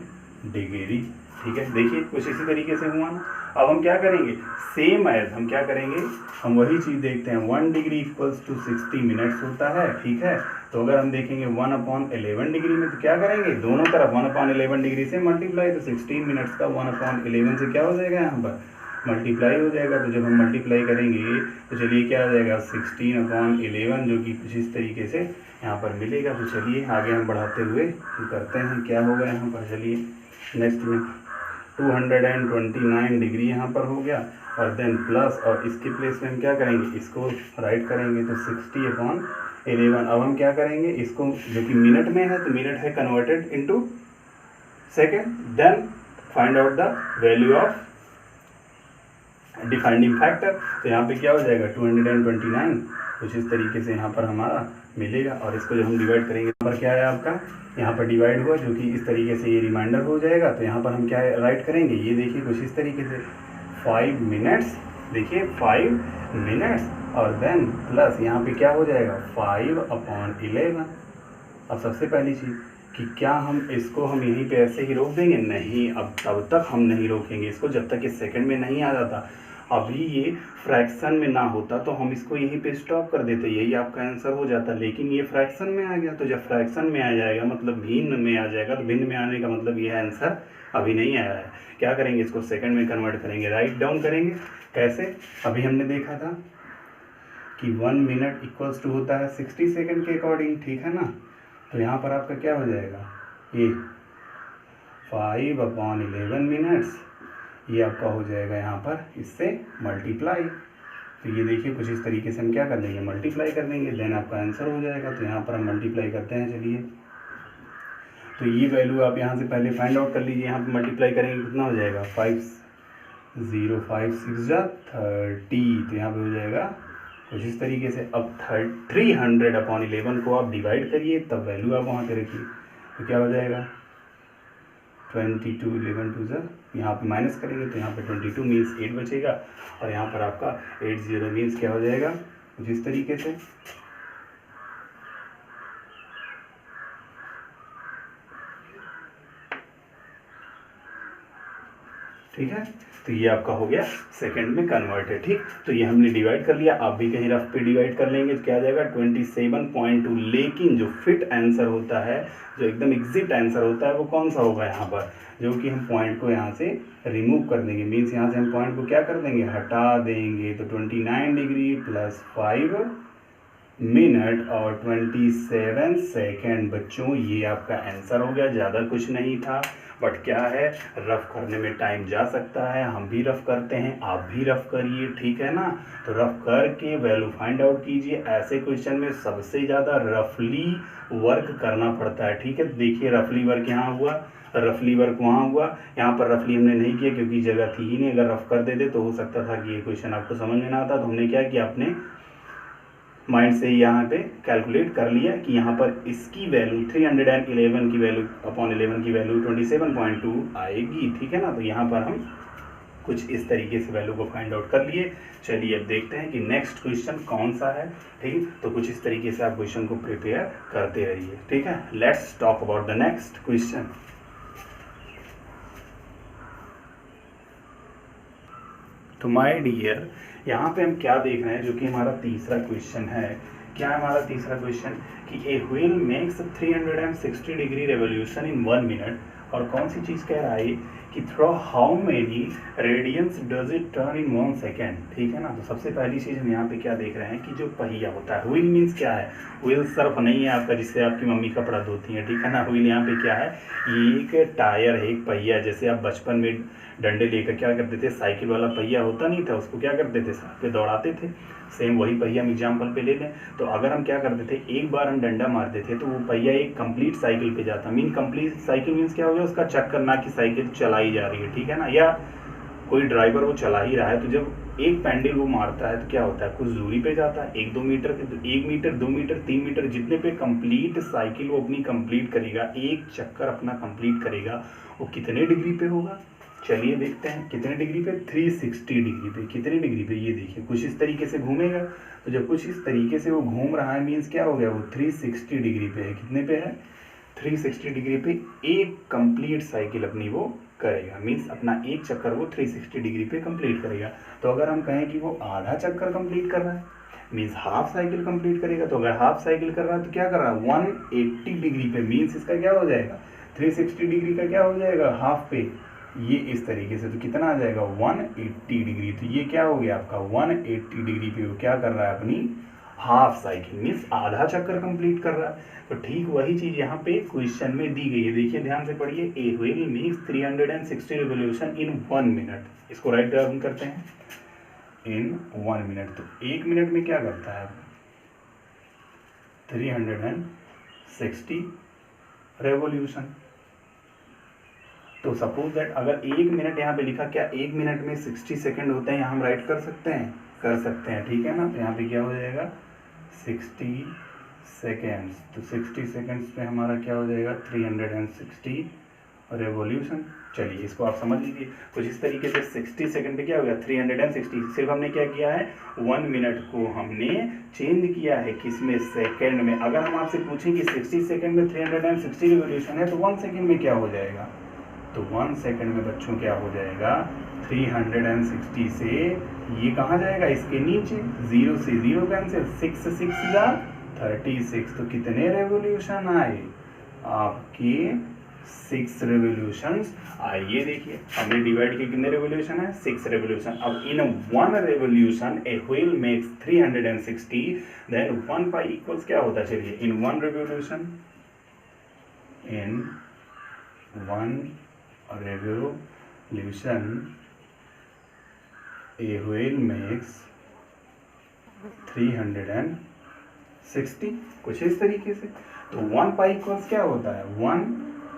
डिग्री, ठीक है। देखिए कुछ इसी तरीके से हुआ ना। अब हम क्या करेंगे, सेम एज हम क्या करेंगे, हम वही चीज़ देखते हैं। 1 डिग्री इक्वल्स टू 60 मिनट्स होता है, ठीक है। तो अगर हम देखेंगे 1/11 डिग्री में, तो क्या करेंगे, दोनों तरफ 1/11 डिग्री से मल्टीप्लाई। तो 16 मिनट्स का 1/11 से क्या हो जाएगा, यहाँ पर मल्टीप्लाई हो जाएगा। तो जब हम मल्टीप्लाई करेंगे तो चलिए क्या आ जाएगा, 16/11, जो कि कुछ इस तरीके से यहाँ पर मिलेगा। तो चलिए आगे हम बढ़ाते हुए करते हैं, क्या होगा यहाँ पर, चलिए नेक्स्ट में 229 डिग्री यहाँ पर हो गया, और देन प्लस, और इसके प्लेस में हम क्या करेंगे, इसको राइट करेंगे, तो 60/11। अब हम क्या करेंगे, इसको जो कि मिनट में है, तो मिनट है converted into second, then find out the value of defining factor. तो यहाँ पे क्या हो जाएगा, 229, कुछ इस तरीके से यहाँ पर हमारा मिलेगा। और इसको जब हम डिवाइड करेंगे, यहाँ पर क्या है आपका, यहाँ पर डिवाइड हुआ, जो कि इस तरीके से ये रिमाइंडर हो जाएगा। तो यहाँ पर हम क्या राइट करेंगे, ये देखिए कुछ इस तरीके से 5 मिनट्स, देखिए 5 मिनट्स, और देन प्लस यहाँ पे क्या हो जाएगा, 5/11। अब सबसे पहली चीज़ कि क्या हम इसको हम यहीं पे ऐसे ही रोक देंगे, नहीं, अब तब तक हम नहीं रोकेंगे इसको जब तक ये सेकंड में नहीं आ जाता। अभी ये फ्रैक्शन में ना होता तो हम इसको यहीं पे स्टॉप कर देते, यही आपका आंसर हो जाता। लेकिन ये फ्रैक्शन में आ गया, तो जब फ्रैक्शन में आ जाएगा मतलब भिन्न में आ जाएगा, तो भिन्न में आने का मतलब ये आंसर अभी नहीं आया है। क्या करेंगे, इसको सेकंड में कन्वर्ट करेंगे, राइट डाउन करेंगे। कैसे, अभी हमने देखा था कि 1 मिनट इक्वल्स टू होता है 60 सेकेंड के अकॉर्डिंग, ठीक है ना। तो यहाँ पर आपका क्या हो जाएगा, ये 5/11 मिनट्स, ये आपका हो जाएगा यहाँ पर इससे मल्टीप्लाई, तो ये देखिए कुछ इस तरीके से हम क्या कर देंगे, मल्टीप्लाई कर देंगे, देन आपका आंसर हो जाएगा। तो यहाँ पर हम मल्टीप्लाई करते हैं, चलिए। तो ये वैल्यू आप यहाँ से पहले फाइंड आउट कर लीजिए। यहाँ पर मल्टीप्लाई करेंगे कितना हो जाएगा, 5056 जा 30, तो यहाँ पे हो जाएगा कुछ इस तरीके से। अब 300/11 को आप डिवाइड करिए, तब वैल्यू आप वहाँ पे रखिए, तो क्या हो जाएगा 22, 11 2 जा, यहाँ पे माइनस करेंगे तो यहाँ पे 22 मीन्स 8 बचेगा, और यहाँ पर आपका 80 मीन्स क्या हो जाएगा कुछ इस तरीके से। ठीक है, तो ये आपका हो गया सेकंड में कन्वर्टेड। ठीक, तो ये हमने डिवाइड कर लिया, आप भी कहीं रफ पे डिवाइड कर लेंगे तो क्या आ जाएगा 27.2। लेकिन जो फिट आंसर होता है, जो एकदम एग्जैक्ट आंसर होता है, वो कौन सा होगा यहाँ पर, जो कि हम पॉइंट को यहाँ से रिमूव कर देंगे। मीन्स यहाँ से हम पॉइंट को क्या कर देंगे, हटा देंगे। तो 29 डिग्री प्लस 5 मिनट और 27 सेकेंड। बच्चों ये आपका आंसर हो गया, ज़्यादा कुछ नहीं था, बट क्या है, रफ करने में टाइम जा सकता है। हम भी रफ करते हैं, आप भी रफ करिए, ठीक है ना। तो रफ करके वैल्यू फाइंड आउट कीजिए। ऐसे क्वेश्चन में सबसे ज़्यादा रफली वर्क करना पड़ता है, ठीक है। देखिए रफली वर्क यहाँ हुआ, रफली वर्क वहाँ हुआ, यहाँ पर रफली हमने नहीं किया क्योंकि जगह थी ही नहीं। अगर रफ कर देते तो हो सकता था कि ये क्वेश्चन आपको समझ में ना आता। तो हमने क्या किया, अपने माइंड से यहाँ पे कैलकुलेट कर लिया कि यहाँ पर इसकी वैल्यू 311 की वैल्यू अपॉन 11 की वैल्यू 27.2 आएगी, ठीक है ना। तो यहाँ पर हम कुछ इस तरीके से वैल्यू को फाइंड आउट कर लिए। चलिए अब देखते हैं कि नेक्स्ट क्वेश्चन कौन सा है, ठीक। तो कुछ इस तरीके से आप क्वेश्चन को प्रिपेयर करते रहिए, ठीक है। Let's talk about the next question. तो माय डियर, यहाँ पे हम क्या देख रहे हैं, जो कि हमारा तीसरा क्वेश्चन है। क्या है हमारा तीसरा क्वेश्चन कि a wheel makes 360 degree revolution in 1 minute. और कौन सी चीज़ कह रहा है कि through how many radians does it turn in 1 second, ठीक है ना। तो सबसे पहली चीज़ हम यहाँ पे क्या देख रहे हैं कि जो पहिया होता है, व्हील मीन्स क्या है, व्हील सर्फ नहीं है आपका जिससे आपकी मम्मी कपड़ा धोती है, ठीक है ना। व्हील यहाँ पे क्या है, एक टायर है, एक पहिया। जैसे आप बचपन में डंडे लेकर क्या करते थे, साइकिल वाला पहिया होता नहीं था, उसको क्या करते थे, सड़क पे दौड़ाते थे। सेम वही पहिया हम एग्जाम्पल पे ले लें, तो अगर हम क्या करते थे, एक बार हम डंडा मारते थे तो वो पहिया एक कंप्लीट साइकिल पे जाता। मीन कंप्लीट साइकिल मीन्स क्या हो गया, उसका चक्कर, ना कि साइकिल चलाई जा रही है, ठीक है ना। या कोई ड्राइवर वो चला ही रहा है, तो जब एक पैंडल वो मारता है तो क्या होता है, कुछ दूरी पे जाता है, 1-2 मीटर, 1 मीटर 2 मीटर 3 मीटर, जितने पे कंप्लीट साइकिल वो अपनी कंप्लीट करेगा, एक चक्कर अपना कंप्लीट करेगा, वो कितने डिग्री पे होगा। चलिए देखते हैं कितने डिग्री पे, 360 डिग्री पे। कितने डिग्री पे, ये देखिए कुछ इस तरीके से घूमेगा। तो जब कुछ इस तरीके से वो घूम रहा है, मीन्स क्या हो गया, वो 360 डिग्री पे है। कितने पे है, 360 डिग्री पे एक कंप्लीट साइकिल अपनी वो करेगा। मीन्स अपना एक चक्कर वो 360 डिग्री पे कंप्लीट करेगा। तो अगर हम कहें कि वो आधा चक्कर कंप्लीट कर रहा है, मीन्स हाफ साइकिल कंप्लीट करेगा। तो अगर हाफ साइकिल कर रहा है तो क्या कर रहा है, 180 डिग्री पे। मीन्स इसका क्या हो जाएगा, 360 डिग्री का क्या हो जाएगा, हाफ पे, ये इस तरीके से। तो कितना आ जाएगा, 180 डिग्री। तो ये क्या हो गया आपका, 180 डिग्री पे वो क्या कर रहा है, अपनी हाफ साइकिल, मीन्स आधा चक्कर कंप्लीट कर रहा है। तो ठीक वही चीज़ यहाँ पे क्वेश्चन में दी गई है। देखिए ध्यान से पढ़िए, ए wheel makes 360 revolution in 1 minute. इसको राइट डाउन करते हैं, इन 1 मिनट। तो 1 मिनट में क्या करता है, 360 रेवोल्यूशन। तो सपोज दैट अगर 1 मिनट यहाँ पे लिखा, क्या 1 मिनट में 60 सेकंड होते हैं, यहाँ हम राइट कर सकते हैं, कर सकते हैं, ठीक है ना। तो यहाँ पे क्या हो जाएगा, 60 सेकेंड्स। तो 60 सेकेंड्स पे हमारा क्या हो जाएगा, 360 रेवोल्यूशन। चलिए इसको आप समझ लीजिए कुछ इस तरीके से। 60 सेकंड पे क्या हो गया, 360। सिर्फ हमने क्या किया है, 1 मिनट को हमने चेंज किया है किसमें, सेकंड में। अगर हम आपसे पूछें कि 60 सेकंड में 360 रिवोल्यूशन है, तो 1 सेकंड में क्या हो जाएगा। तो 1 सेकंड में बच्चों क्या हो जाएगा, 360 से ये कहाँ जाएगा, इसके नीचे, 0 से 0 कैंसिल, 6 6 जा 36। तो कितने रेवोल्यूशन आए आपके, 6 रेवोल्यूशंस आए। ये देखिए हमने डिवाइड किया, कितने रेवोल्यूशन है, 6 रेवोल्यूशन। अब in 1 revolution a wheel makes 360, then 1 pi equals क्या होता है, चलिए, in 1 revolution, in 1 revolution a wheel makes 360 कुछ इस तरीके से। तो 1 पाई इक्वल्स क्या होता है 1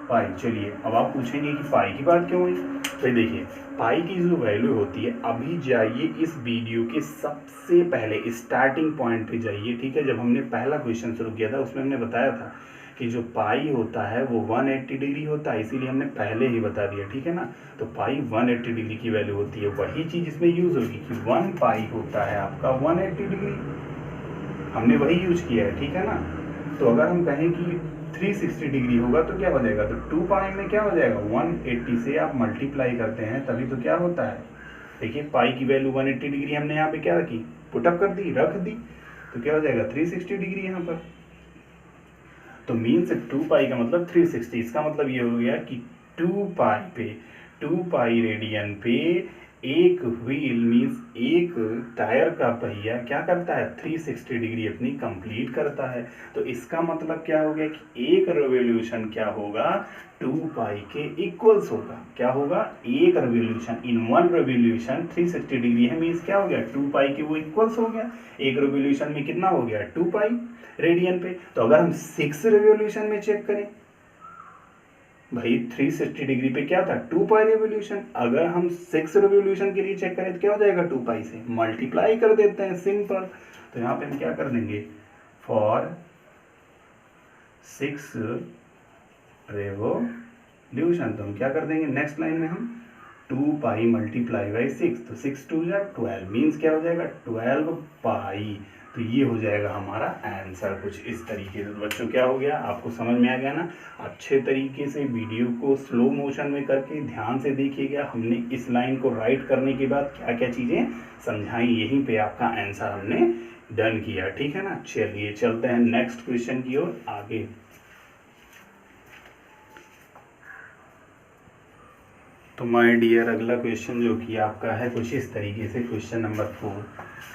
पाई। चलिए अब आप पूछेंगे कि पाई की बात क्यों हुई, तो देखिए पाई की जो वैल्यू होती है, अभी जाइए इस वीडियो के सबसे पहले स्टार्टिंग पॉइंट पे जाइए, ठीक है। जब हमने पहला क्वेश्चन शुरू किया था उसमें हमने बताया था कि जो पाई होता है वो 180 डिग्री होता है, इसीलिए हमने पहले ही बता दिया, ठीक है ना। तो पाई 180 डिग्री की वैल्यू होती है, वही चीज़ इसमें यूज़ होगी कि 1 पाई होता है आपका 180 डिग्री, हमने वही यूज किया है, ठीक है ना। तो अगर हम कहें कि 360 डिग्री होगा तो क्या हो जाएगा, तो 2 पाई में क्या हो जाएगा 180 से आप मल्टीप्लाई करते हैं तभी तो क्या होता है। देखिए पाई की वैल्यू 180 डिग्री हमने यहाँ पे क्या रखी, पुटअप कर दी, रख दी, तो क्या हो जाएगा 360 डिग्री यहाँ पर। तो मीन्स 2 पाई का मतलब 360, इसका मतलब ये हो गया कि 2 पाई रेडियन पे एक व्हील मीन्स एक टायर का पहिया क्या करता है 360 डिग्री अपनी कंप्लीट करता है। तो इसका मतलब क्या हो गया कि एक रिवॉल्यूशन क्या होगा 2 पाई के इक्वल्स होगा। क्या होगा, एक revolution, in one revolution 360 degree है, मीन्स क्या हो गया 2 पाई के वो इक्वल्स हो गया। एक रिवॉल्यूशन में कितना हो गया 2 पाई रेडियन पे। तो अगर हम 6 रिवॉल्यूशन में चेक करें भाई 360 डिग्री पे क्या था 2 पाई रिवॉल्यूशन, अगर हम 6 रिवॉल्यूशन के लिए चेक करें तो क्या हो जाएगा 2 पाई से मल्टीप्लाई कर देते हैं, सिंपल। तो यहाँ पे हम क्या कर देंगे फॉर 6 रिवॉल्यूशन, तो हम क्या कर देंगे नेक्स्ट लाइन में हम 2 पाई मल्टीप्लाई बाई 6, तो 6 2 जा 12 मीन्स क्या हो जाएगा 12 पाई। तो ये हो जाएगा हमारा आंसर कुछ इस तरीके से। तो बच्चों क्या हो गया, आपको समझ में आ गया ना। अच्छे तरीके से वीडियो को स्लो मोशन में करके ध्यान से देखिएगा, हमने इस लाइन को राइट करने के बाद क्या क्या चीज़ें समझाई, यहीं पे आपका आंसर हमने डन किया, ठीक है ना। चलिए चलते हैं नेक्स्ट क्वेश्चन की ओर आगे। तो माय डियर अगला क्वेश्चन जो कि आपका है कुछ इस तरीके से, क्वेश्चन नंबर 4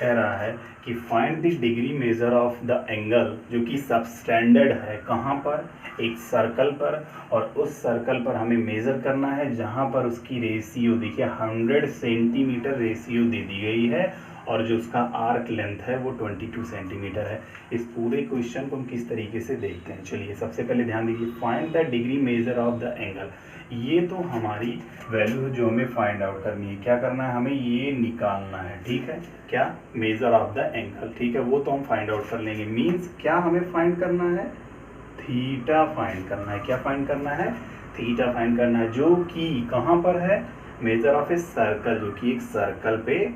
कह रहा है कि find the degree measure of the angle, जो कि सबस्टैंडर्ड है कहाँ पर, एक सर्कल पर, और उस सर्कल पर हमें मेज़र करना है जहाँ पर उसकी रेशियो देखिए 100 सेंटीमीटर रेशियो दे दी गई है, और जो उसका आर्क लेंथ है वो 22 सेंटीमीटर है। इस पूरे क्वेश्चन को हम किस तरीके से देखते हैं, चलिए सबसे पहले ध्यान दीजिए find the degree measure of the angle. ये तो हमारी वैल्यू जो हमें फाइंड आउट करनी है, क्या करना है हमें ये निकालना है, ठीक है। क्या मेजर ऑफ द एंगल, ठीक है, वो तो हम फाइंड आउट कर लेंगे। मीन्स क्या हमें फाइंड करना है थीटा फाइंड करना है। क्या फाइंड करना है थीटा फाइंड करना है, जो कि कहाँ पर है मेजर ऑफ ए सर्कल, जो कि एक सर्कल पे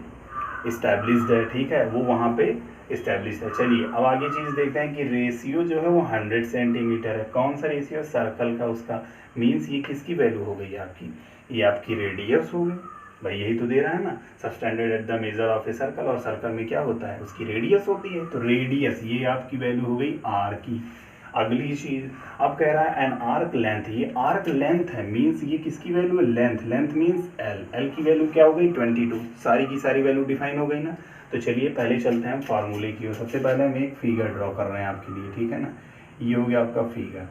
इस्टेब्लिश्ड है, ठीक है, वो वहाँ पे इस्टेब्लिश है। चलिए अब आगे चीज़ देखते हैं कि रेशियो जो है वो 100 सेंटीमीटर है। कौन सा रेशियो, सर्कल का, उसका। मीन्स ये किसकी वैल्यू हो गई आपकी, ये आपकी रेडियस हो गई, भाई यही तो दे रहा है ना, substandard at the measure of a circle, और सर्कल में क्या होता है उसकी रेडियस होती है, तो रेडियस ये आपकी वैल्यू हो गई आर की। अगली चीज अब कह रहा है एन आर्क लेंथ, ये आर्क लेंथ है, मीन्स ये किसकी वैल्यू है length, length means L, L की वैल्यू क्या हो गई 22, सारी की सारी वैल्यू डिफाइन हो गई ना। तो चलिए पहले चलते हैं फार्मूले की ओर। सबसे पहले हम एक फिगर ड्रॉ कर रहे हैं आपके लिए, ठीक है ना। ये हो गया आपका फिगर,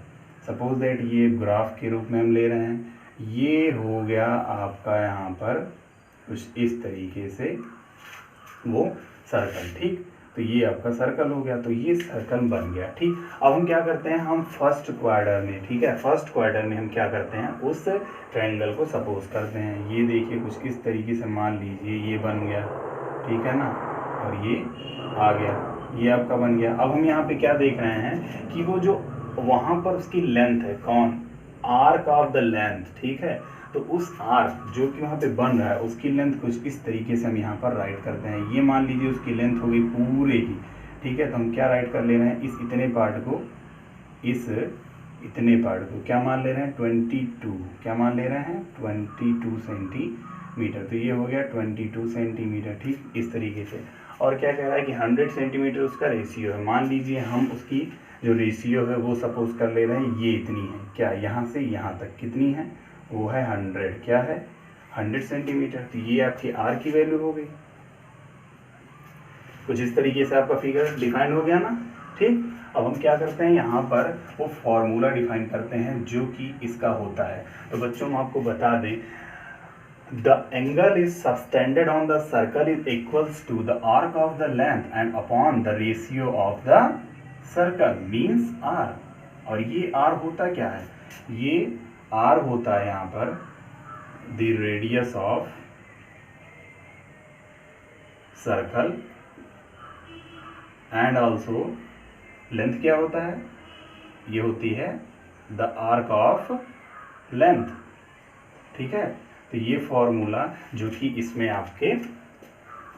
सपोज दैट ये ग्राफ के रूप में हम ले रहे हैं, ये हो गया आपका यहाँ पर कुछ इस तरीके से वो सर्कल, ठीक। तो ये आपका सर्कल हो गया, तो ये सर्कल बन गया, ठीक। अब हम क्या करते हैं, हम फर्स्ट क्वार्टर में, ठीक है, फर्स्ट क्वार्टर में हम क्या करते हैं उस ट्रायंगल को सपोज करते हैं। ये देखिए कुछ इस तरीके से मान लीजिए ये बन गया, ठीक है ना, और ये आ गया, ये आपका बन गया। अब हम यहाँ पे क्या देख रहे हैं कि वो जो वहाँ पर उसकी लेंथ है, कौन, आर्क ऑफ द लेंथ, ठीक है। तो उस आर्क जो कि वहाँ पे बन रहा है उसकी लेंथ कुछ इस तरीके से हम यहाँ पर राइट करते हैं। ये मान लीजिए उसकी लेंथ हो गई पूरे की, ठीक है। तो हम क्या राइट कर ले रहे हैं, इस इतने पार्ट को, इस इतने पार्ट को क्या मान ले रहे हैं 22, क्या मान ले रहे हैं 22 सेंटीमीटर। तो ये हो गया 22 सेंटीमीटर, ठीक, इस तरीके से। और क्या कह रहा है कि 100 सेंटीमीटर उसका रेशियो है। मान लीजिए हम उसकी जो रेशियो है वो सपोज कर ले रहे हैं ये इतनी है, क्या यहाँ से यहाँ तक कितनी है, वो है 100, क्या है 100 सेंटीमीटर। तो ये आपकी आर की वैल्यू हो गई। कुछ इस तरीके से आपका फिगर डिफाइन हो गया ना, ठीक। अब हम क्या करते हैं यहाँ पर वो फॉर्मूला डिफाइन करते हैं जो कि इसका होता है। तो बच्चों हम आपको बता दें, the angle is subtended on the circle is equals to the arc of the length and upon the ratio of the circle means r। और ये r होता क्या है, ये r होता है यहाँ पर the radius of circle and also length क्या होता है, ये होती है the arc of length। ठीक है, तो ये फॉर्मूला जो कि इसमें आपके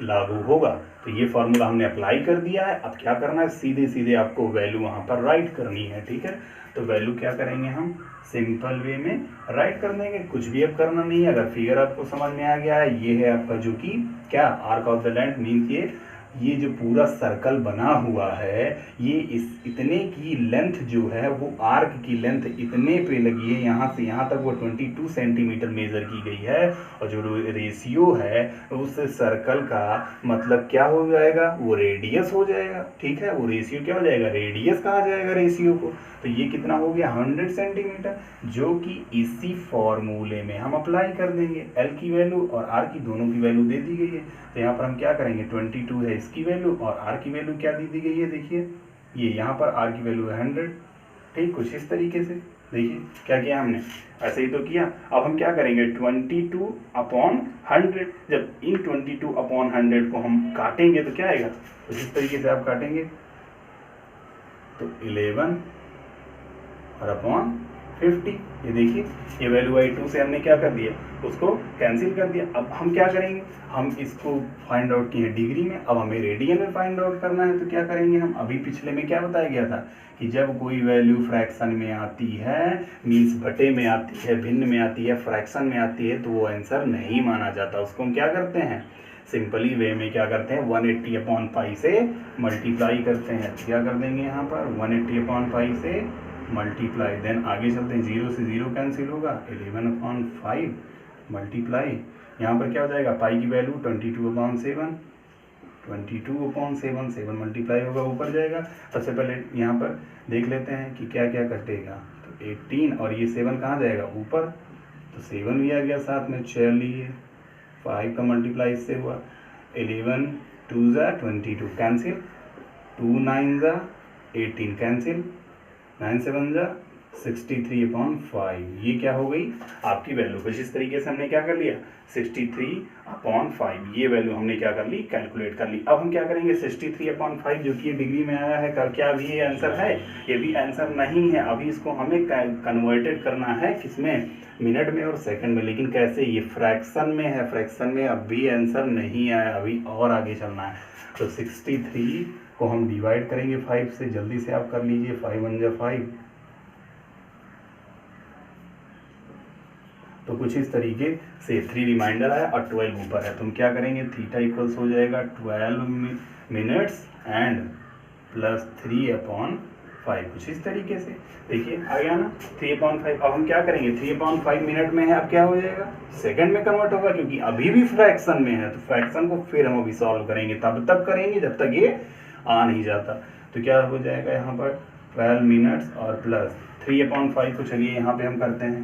लागू होगा, तो ये फॉर्मूला हमने अप्लाई कर दिया है। अब क्या करना है, सीधे सीधे आपको वैल्यू वहाँ पर राइट करनी है। ठीक है, तो वैल्यू क्या करेंगे, हम सिंपल वे में राइट कर देंगे, कुछ भी अब करना नहीं है। अगर फिगर आपको समझ में आ गया है, ये है आपका जो कि क्या arc of the length means ये जो पूरा सर्कल बना हुआ है, ये इस इतने की लेंथ जो है वो आर्क की लेंथ इतने पे लगी है, यहाँ से यहाँ तक वो 22 सेंटीमीटर मेज़र की गई है। और जो रेशियो है उस सर्कल का मतलब क्या हो जाएगा, वो रेडियस हो जाएगा। ठीक है, वो रेशियो क्या हो जाएगा, रेडियस कहा जाएगा रेशियो को। तो ये कितना हो गया 100 सेंटीमीटर, जो कि इसी फॉर्मूले में हम अप्लाई कर देंगे। एल की वैल्यू और आर की दोनों की वैल्यू दे दी गई है, तो यहाँ पर हम क्या करेंगे, 22 है इसकी वैल्यू और आर की वैल्यू क्या दी गई है, देखिए ये यहाँ पर आर की वैल्यू है 100। ठीक, कुछ इस तरीके से देखिए क्या किया हमने, ऐसे ही तो किया। अब हम क्या करेंगे 22/100, जब इन 22/100 को हम काटेंगे तो क्या आएगा, कुछ इस तरीके से आप काटेंगे तो 11 और अपॉन 50। ये देखिए ये वैल्यू आई 2 से हमने क्या कर दिया, उसको कैंसिल कर दिया। अब हम क्या करेंगे, हम इसको फाइंड आउट किए डिग्री में, अब हमें रेडियन में फाइंड आउट करना है। तो क्या करेंगे हम, अभी पिछले में क्या बताया गया था कि जब कोई वैल्यू फ्रैक्शन में आती है, मीन्स बटे में आती है, भिन्न में आती है, फ्रैक्शन में आती है, तो वो आंसर नहीं माना जाता। उसको हम क्या करते हैं, सिंपली वे में क्या करते हैं 180/5 से मल्टीप्लाई करते हैं। क्या कर देंगे यहाँ पर 180/5 से मल्टीप्लाई, देन आगे चलते हैं, 0 से 0 कैंसिल होगा, 11/5 मल्टीप्लाई, यहाँ पर क्या हो जाएगा, पाई की वैल्यू 22/7, 22/7, 7 मल्टीप्लाई होगा, ऊपर जाएगा। सबसे पहले यहाँ पर देख लेते हैं कि क्या क्या कटेगा, तो 18 और ये 7 कहाँ जाएगा, ऊपर, तो 7 भी आ गया साथ में। चलिए 5 का मल्टीप्लाई इससे हुआ, 11 2 ज़ा 22 कैंसिल, 2 9 ज़ा 18 कैंसिल, 9 7 ज़ा 63/5। ये क्या हो गई आपकी वैल्यू। कुछ इस तरीके से हमने क्या कर लिया 63/5, ये वैल्यू हमने क्या कर ली, कैलकुलेट कर ली। अब हम क्या करेंगे 63/5 जो कि ये डिग्री में आया है, क्या अभी ये आंसर है, ये भी आंसर नहीं है। अभी इसको हमें कन्वर्टेड करना है किसमें, मिनट में और सेकंड में। लेकिन कैसे, ये फ्रैक्शन में है, फ्रैक्शन में अब भी आंसर नहीं आया, अभी और आगे चलना है। तो 63 को हम डिवाइड करेंगे 5 से, जल्दी से आप कर लीजिए, 5 1 ज़ा 5। तो कुछ इस तरीके से 3 रिमाइंडर आया और 12 ऊपर है, तो हम क्या करेंगे, थीटा इक्वल्स हो जाएगा 12 मिनट्स एंड प्लस 3/5। कुछ इस तरीके से देखिए आ गया ना 3/5। अब हम क्या करेंगे, 3/5 मिनट में है, अब क्या हो जाएगा, सेकंड में कन्वर्ट होगा, क्योंकि अभी भी फ्रैक्शन में है। तो फ्रैक्शन को फिर हम अभी सॉल्व करेंगे, तब करेंगे जब तक ये आ नहीं जाता। तो क्या हो जाएगा यहाँ पर 12 मिनट्स और प्लस 3/5 को चलिए यहाँ पे हम करते हैं,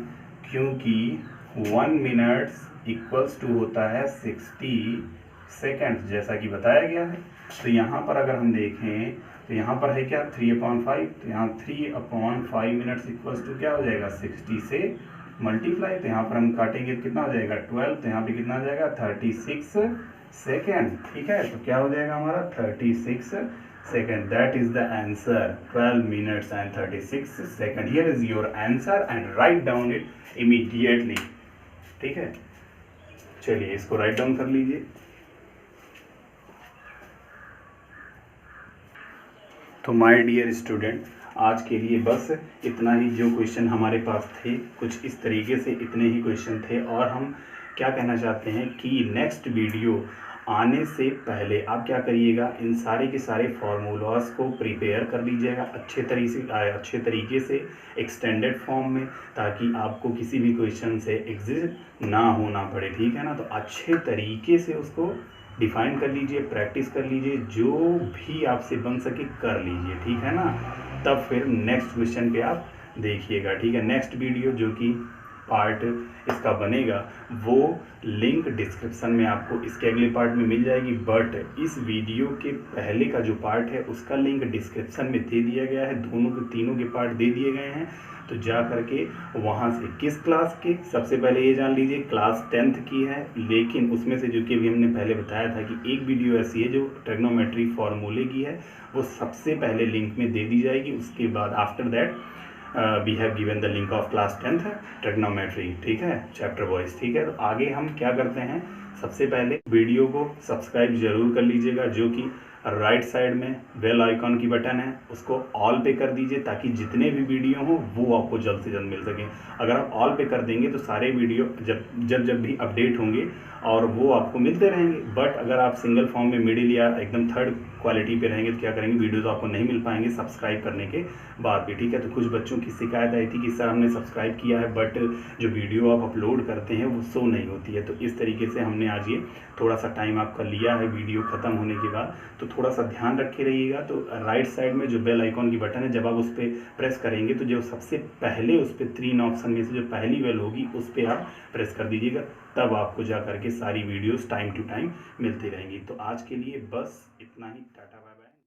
क्योंकि 1 मिनट्स इक्वल्स टू होता है 60 सेकेंड्स, जैसा कि बताया गया है। तो यहाँ पर अगर हम देखें तो यहाँ पर है क्या 3/5, तो यहाँ 3/5 मिनट्स इक्वल्स टू क्या हो जाएगा 60 से मल्टीप्लाई। तो यहाँ पर हम काटेंगे तो कितना हो जाएगा 12, तो यहाँ पे कितना हो जाएगा 36 सेकेंड। ठीक है, तो क्या हो जाएगा हमारा 36 second, that is the answer, 12 minutes and 36 second. Here is your answer and write down it immediately. ठीक है, चलिए इसको राइट डाउन कर लीजिए। तो माय डियर स्टूडेंट, आज के लिए बस इतना ही। जो क्वेश्चन हमारे पास थे कुछ इस तरीके से, इतने ही क्वेश्चन थे। और हम क्या कहना चाहते हैं कि नेक्स्ट वीडियो आने से पहले आप क्या करिएगा, इन सारे के सारे फार्मूलाज को प्रिपेयर कर लीजिएगा अच्छे तरीके से एक्सटेंडेड फॉर्म में, ताकि आपको किसी भी क्वेश्चन से एग्जिट ना होना पड़े। ठीक है ना, तो अच्छे तरीके से उसको डिफाइन कर लीजिए, प्रैक्टिस कर लीजिए, जो भी आपसे बन सके कर लीजिए। ठीक है ना, तब फिर नेक्स्ट क्वेश्चन पे आप देखिएगा। ठीक है, नेक्स्ट वीडियो जो कि पार्ट इसका बनेगा वो लिंक डिस्क्रिप्शन में आपको इसके अगले पार्ट में मिल जाएगी, बट इस वीडियो के पहले का जो पार्ट है उसका लिंक डिस्क्रिप्शन में दे दिया गया है। दोनों के तीनों के पार्ट दे दिए गए हैं, तो जा करके वहाँ से किस क्लास के, सबसे पहले ये जान लीजिए क्लास 10th की है, लेकिन उसमें से जो कि अभी हमने पहले बताया था कि एक वीडियो ऐसी है जो ट्रिग्नोमेट्री फॉर्मूले की है, वो सबसे पहले लिंक में दे दी जाएगी। उसके बाद after that we have given the link of class 10th trigonometry, ठीक है, चैप्टर वाइज, ठीक है। तो आगे हम क्या करते हैं, सबसे पहले वीडियो को सब्सक्राइब जरूर कर लीजिएगा, जो कि राइट साइड में बेल आइकॉन की बटन है उसको ऑल पे कर दीजिए, ताकि जितने भी वीडियो हो वो आपको जल्द से जल्द मिल सकें। अगर आप ऑल पे कर देंगे तो सारे वीडियो जब भी अपडेट होंगे और वो आपको मिलते रहेंगे। बट अगर आप सिंगल फॉर्म में मिडिल या एकदम थर्ड क्वालिटी पे रहेंगे तो क्या करेंगे, वीडियो तो आपको नहीं मिल पाएंगे सब्सक्राइब करने के बाद भी, ठीक है। तो कुछ बच्चों की शिकायत आई थी कि सर हमने सब्सक्राइब किया है बट जो वीडियो आप अपलोड करते हैं वो शो नहीं होती है। तो इस तरीके से हमने आज ये थोड़ा सा टाइम आपका लिया है वीडियो ख़त्म होने के बाद, तो थोड़ा सा ध्यान रखे रहिएगा। तो राइट साइड में जो बेल आइकॉन की बटन है, जब आप उस पर प्रेस करेंगे तो जो सबसे पहले उस पर 3 ऑप्शन में से जो पहली बेल होगी उस पर आप प्रेस कर दीजिएगा, तब आपको जा करके सारी वीडियोस टाइम टू टाइम मिलती रहेंगी। तो आज के लिए बस इतना ही, टाटा।